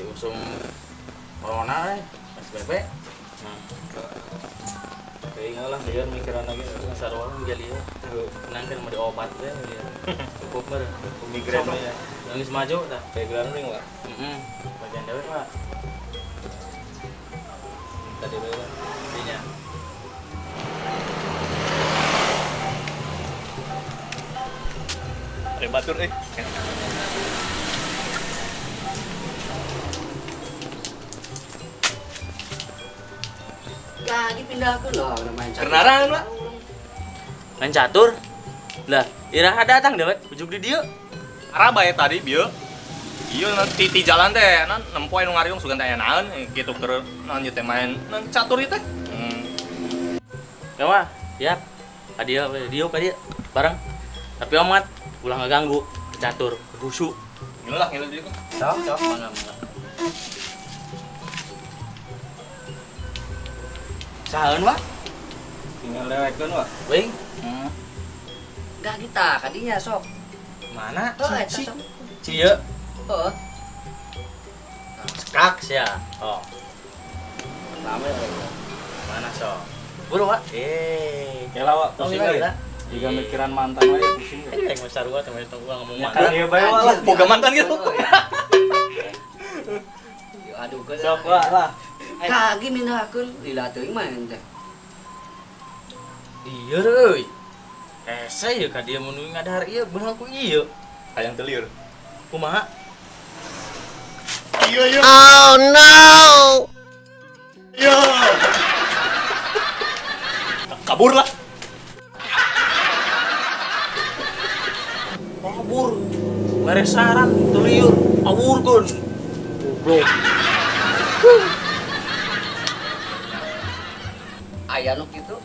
usum corona SPP. Nah, kayak lah dia mikiran lagi sarua jadi nang kan mau diobat we dia. Cukup ber. mikiran ya Geus maju tah. kayak gelar nih Pak Bagian dewe Pak. tadi dulu Intinya. ada batur Lagi pindah ke loh main catur. kenaran lah Main catur. Lah, ira datang deh, ujug di dieu. araba ya tadi bieu iya nanti di jalan teh nan nempoe nu ngariung sugan teh naon gitu keur lanjut teh main nan catur ieu teh Ya mah, ya. Kadia dieu ka dieu bareng. Tapi amat ulah ngaganggu ke catur, ke gusu. ngilu lah ngilu dieu Sok, mangga. Saeun wa? tinggal lewetkeun Pak Wing. Gak kita kadinya sok. Mana? Oh, eta Si sok. Cieu. Oh, Skak sia. Oh, lama ya. mana sok? Buru wa? kela Pak pusing Tong euy kita. jika mikiran mantan aja pusing Yang besar gua temen itu gua ngomong ya mana. kan ieu bae lah boga mantan gitu Aduh, ke sok lah kaki mindahkeun lila teuing main teh. Iya euy. Ese ye ka dia mun ngadahar ieu beunang ku ieu. hayang teliur Kumaha? iya Oh no! iya kabur lah Kabur. Mere saran teu lieur, awurkeun. Goblok. Aya nu kitu.